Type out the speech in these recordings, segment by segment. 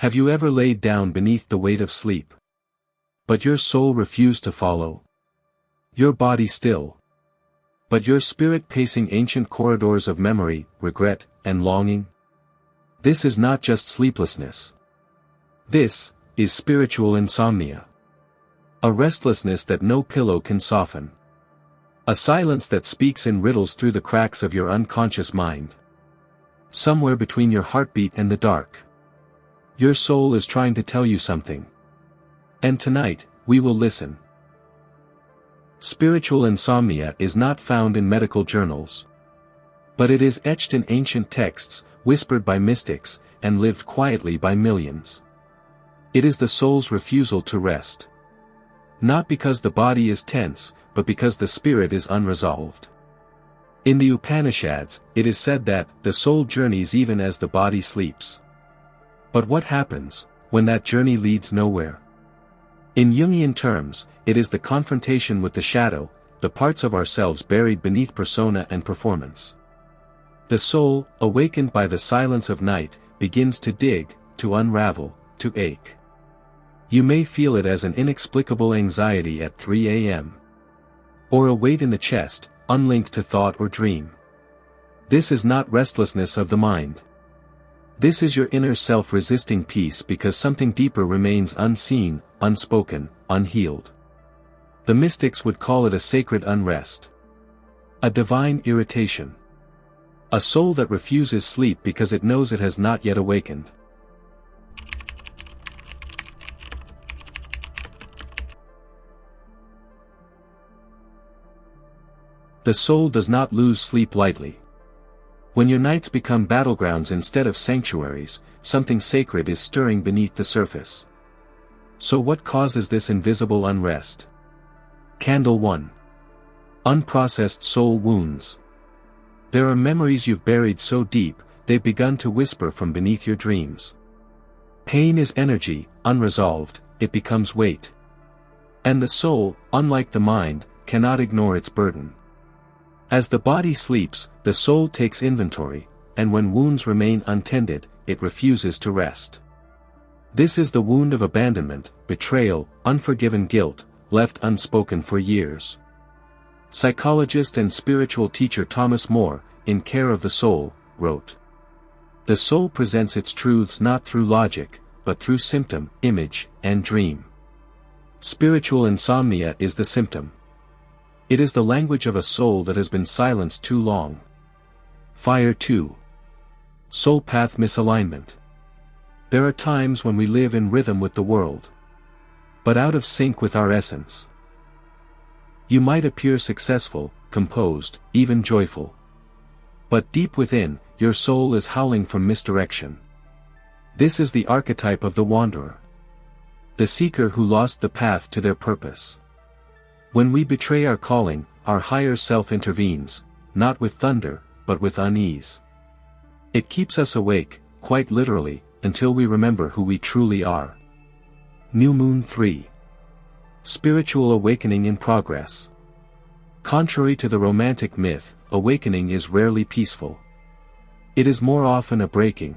Have you ever laid down beneath the weight of sleep? But your soul refused to follow. Your body still. But your spirit pacing ancient corridors of memory, regret, and longing? This is not just sleeplessness. This is spiritual insomnia. A restlessness that no pillow can soften. A silence that speaks in riddles through the cracks of your unconscious mind. Somewhere between your heartbeat and the dark. Your soul is trying to tell you something. And tonight, we will listen. Spiritual insomnia is not found in medical journals. But it is etched in ancient texts, whispered by mystics, and lived quietly by millions. It is the soul's refusal to rest. Not because the body is tense, but because the spirit is unresolved. In the Upanishads, it is said that the soul journeys even as the body sleeps. But what happens when that journey leads nowhere? In Jungian terms, it is the confrontation with the shadow, the parts of ourselves buried beneath persona and performance. The soul, awakened by the silence of night, begins to dig, to unravel, to ache. You may feel it as an inexplicable anxiety at 3 a.m. Or a weight in the chest, unlinked to thought or dream. This is not restlessness of the mind. This is your inner self resisting peace because something deeper remains unseen, unspoken, unhealed. The mystics would call it a sacred unrest. A divine irritation. A soul that refuses sleep because it knows it has not yet awakened. The soul does not lose sleep lightly. When your nights become battlegrounds instead of sanctuaries, something sacred is stirring beneath the surface. So what causes this invisible unrest? Candle 1. Unprocessed soul wounds. There are memories you've buried so deep, they've begun to whisper from beneath your dreams. Pain is energy, unresolved, it becomes weight. And the soul, unlike the mind, cannot ignore its burden. As the body sleeps, the soul takes inventory, and when wounds remain untended, it refuses to rest. This is the wound of abandonment, betrayal, unforgiven guilt, left unspoken for years. Psychologist and spiritual teacher Thomas More, in Care of the Soul, wrote, "The soul presents its truths not through logic, but through symptom, image, and dream. Spiritual insomnia is the symptom. It is the language of a soul that has been silenced too long." Fire 2. Soul path misalignment. There are times when we live in rhythm with the world, but out of sync with our essence. You might appear successful, composed, even joyful. But deep within, your soul is howling from misdirection. This is the archetype of the wanderer. The seeker who lost the path to their purpose. When we betray our calling, our higher self intervenes, not with thunder, but with unease. It keeps us awake, quite literally, until we remember who we truly are. New Moon 3. Spiritual awakening in progress. Contrary to the romantic myth, awakening is rarely peaceful. It is more often a breaking.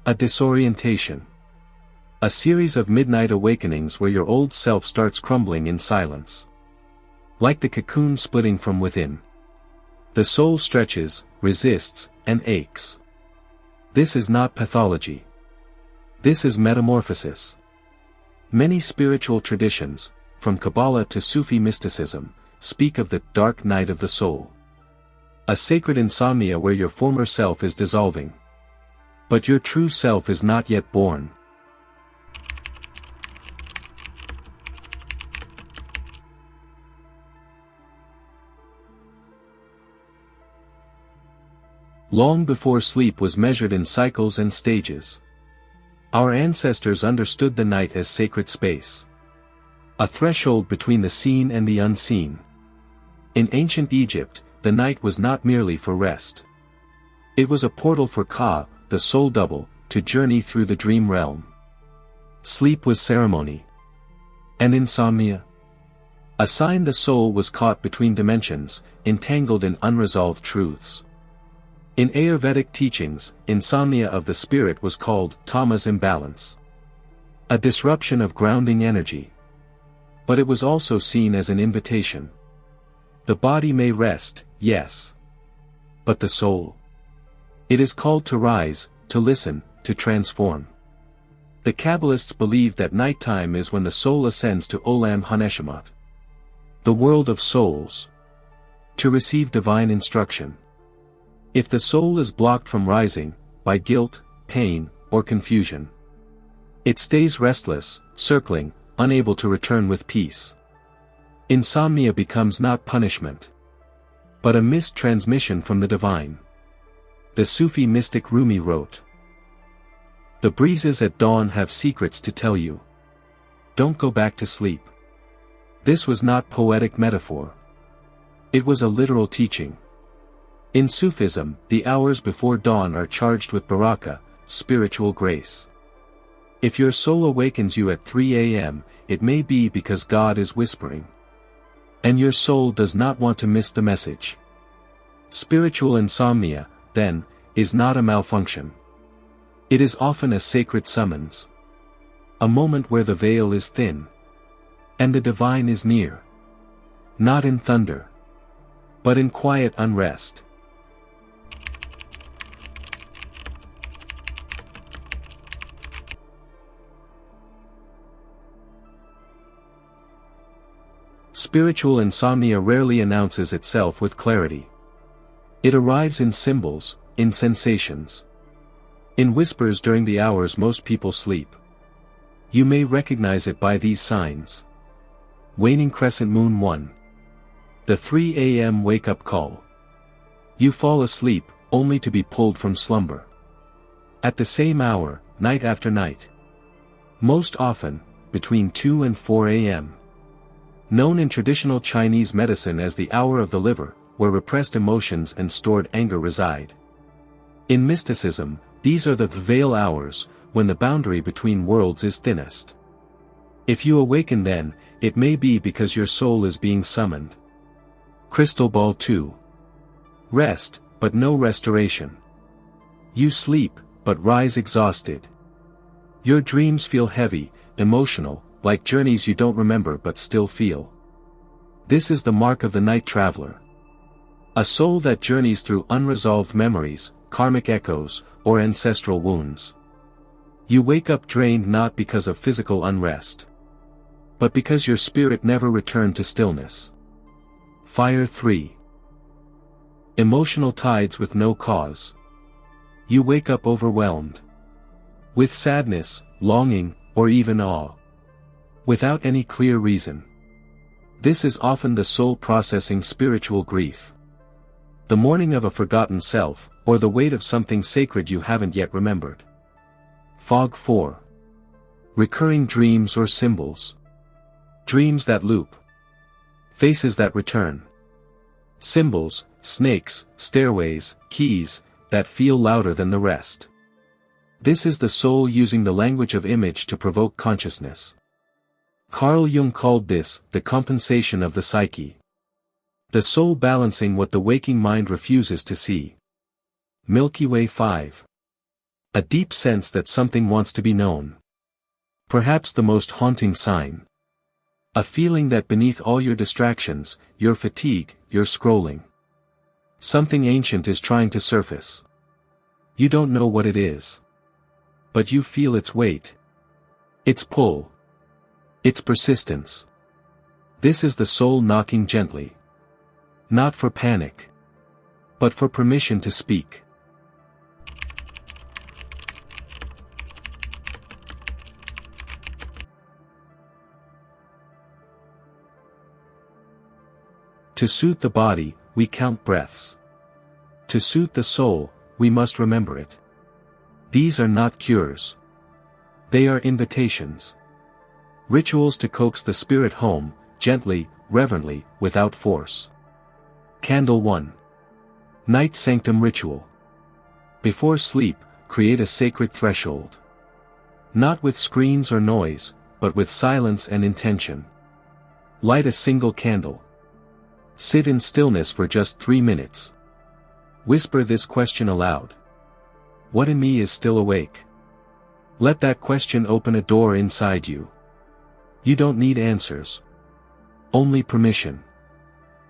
A disorientation. A series of midnight awakenings where your old self starts crumbling in silence. Like the cocoon splitting from within. The soul stretches, resists, and aches. This is not pathology. This is metamorphosis. Many spiritual traditions, from Kabbalah to Sufi mysticism, speak of the dark night of the soul. A sacred insomnia where your former self is dissolving. But your true self is not yet born. Long before sleep was measured in cycles and stages. Our ancestors understood the night as sacred space. A threshold between the seen and the unseen. In ancient Egypt, the night was not merely for rest. It was a portal for Ka, the soul double, to journey through the dream realm. Sleep was ceremony. And insomnia? A sign the soul was caught between dimensions, entangled in unresolved truths. In Ayurvedic teachings, insomnia of the spirit was called Tama's imbalance. A disruption of grounding energy. But it was also seen as an invitation. The body may rest, yes. But the soul? It is called to rise, to listen, to transform. The Kabbalists believe that nighttime is when the soul ascends to Olam Haneshamat, the world of souls, to receive divine instruction. If the soul is blocked from rising, by guilt, pain, or confusion, it stays restless, circling, unable to return with peace. Insomnia becomes not punishment, but a missed transmission from the divine. The Sufi mystic Rumi wrote, "The breezes at dawn have secrets to tell you. Don't go back to sleep." This was not poetic metaphor. It was a literal teaching. In Sufism, the hours before dawn are charged with baraka, spiritual grace. If your soul awakens you at 3 a.m., it may be because God is whispering. And your soul does not want to miss the message. Spiritual insomnia, then, is not a malfunction. It is often a sacred summons. A moment where the veil is thin. And the divine is near. Not in thunder, but in quiet unrest. Spiritual insomnia rarely announces itself with clarity. It arrives in symbols, in sensations. In whispers during the hours most people sleep. You may recognize it by these signs. Waning crescent moon 1. The 3 a.m. wake-up call. You fall asleep, only to be pulled from slumber. At the same hour, night after night. Most often, between 2 and 4 a.m. Known in traditional Chinese medicine as the hour of the liver, where repressed emotions and stored anger reside. In mysticism, these are the veil hours, when the boundary between worlds is thinnest. If you awaken then, it may be because your soul is being summoned. Crystal Ball 2. Rest, but no restoration. You sleep, but rise exhausted. Your dreams feel heavy, emotional, like journeys you don't remember but still feel. This is the mark of the night traveler. A soul that journeys through unresolved memories, karmic echoes, or ancestral wounds. You wake up drained not because of physical unrest, but because your spirit never returned to stillness. Fire 3. Emotional tides with no cause. You wake up overwhelmed. With sadness, longing, or even awe. Without any clear reason. This is often the soul processing spiritual grief. The mourning of a forgotten self, or the weight of something sacred you haven't yet remembered. Fog 4. Recurring dreams or symbols. Dreams that loop. Faces that return. Symbols, snakes, stairways, keys, that feel louder than the rest. This is the soul using the language of image to provoke consciousness. Carl Jung called this the compensation of the psyche. The soul balancing what the waking mind refuses to see. Milky Way 5. A deep sense that something wants to be known. Perhaps the most haunting sign. A feeling that beneath all your distractions, your fatigue, your scrolling, something ancient is trying to surface. You don't know what it is. But you feel its weight. Its pull. Its persistence. This is the soul knocking gently. Not for panic, but for permission to speak. To soothe the body, we count breaths. To soothe the soul, we must remember it. These are not cures. They are invitations. Rituals to coax the spirit home, gently, reverently, without force. Candle 1. Night Sanctum Ritual. Before sleep, create a sacred threshold. Not with screens or noise, but with silence and intention. Light a single candle. Sit in stillness for just 3 minutes. Whisper this question aloud. What in me is still awake? Let that question open a door inside you. You don't need answers. Only permission.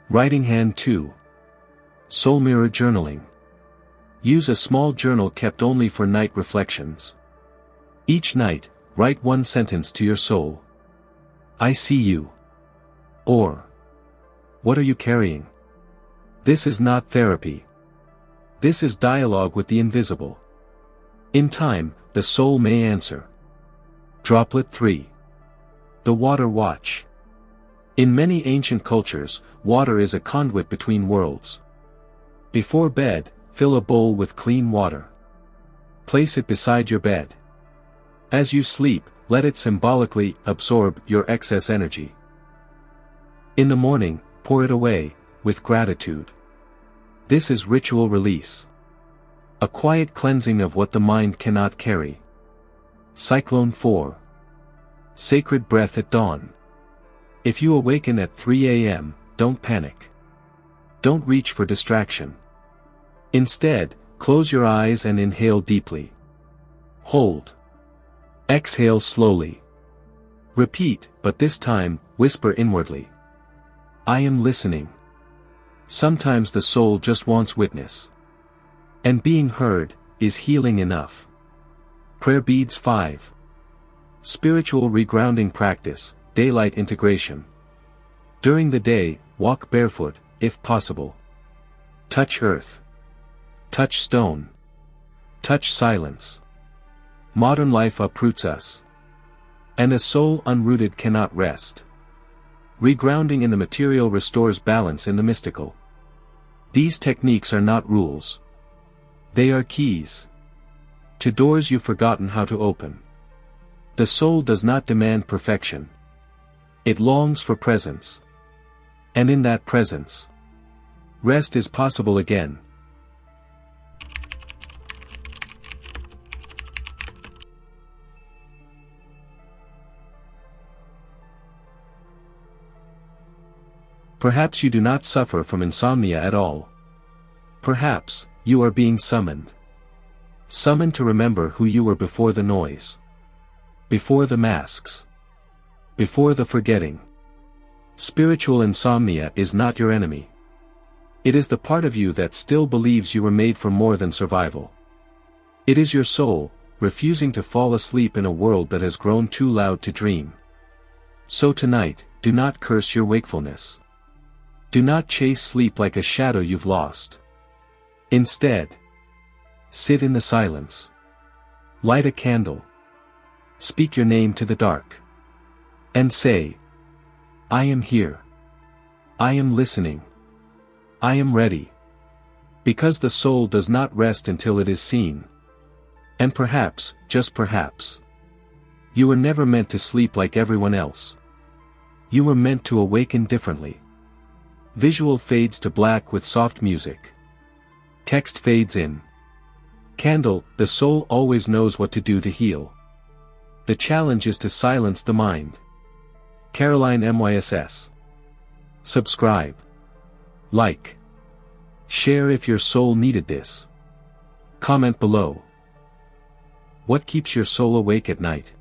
Writing Hand 2. Soul Mirror Journaling. Use a small journal kept only for night reflections. Each night, write one sentence to your soul. I see you. Or, what are you carrying? This is not therapy. This is dialogue with the invisible. In time, the soul may answer. Droplet 3. The Water Watch. In many ancient cultures, water is a conduit between worlds. Before bed, fill a bowl with clean water. Place it beside your bed. As you sleep, let it symbolically absorb your excess energy. In the morning, pour it away, with gratitude. This is ritual release. A quiet cleansing of what the mind cannot carry. Cyclone 4. Sacred breath at dawn. If you awaken at 3 a.m., don't panic. Don't reach for distraction. Instead, close your eyes and inhale deeply. Hold. Exhale slowly. Repeat, but this time, whisper inwardly. I am listening. Sometimes the soul just wants witness. And being heard, is healing enough. Prayer Beads 5. Spiritual regrounding practice, daylight integration. During the day, walk barefoot, if possible. Touch earth. Touch stone. Touch silence. Modern life uproots us. And a soul unrooted cannot rest. Regrounding in the material restores balance in the mystical. These techniques are not rules. They are keys to doors you've forgotten how to open. The soul does not demand perfection. It longs for presence. And in that presence, rest is possible again. Perhaps you do not suffer from insomnia at all. Perhaps, you are being summoned. Summoned to remember who you were before the noise. Before the masks. Before the forgetting. Spiritual insomnia is not your enemy. It is the part of you that still believes you were made for more than survival. It is your soul, refusing to fall asleep in a world that has grown too loud to dream. So tonight, do not curse your wakefulness. Do not chase sleep like a shadow you've lost. Instead, sit in the silence. Light a candle. Speak your name to the dark. And say, I am here. I am listening. I am ready. Because the soul does not rest until it is seen. And perhaps, just perhaps, you were never meant to sleep like everyone else. You were meant to awaken differently. Visual fades to black with soft music. Text fades in. Candle, the soul always knows what to do to heal. The challenge is to silence the mind. Caroline MYSS. Subscribe. Like. Share if your soul needed this. Comment below. What keeps your soul awake at night?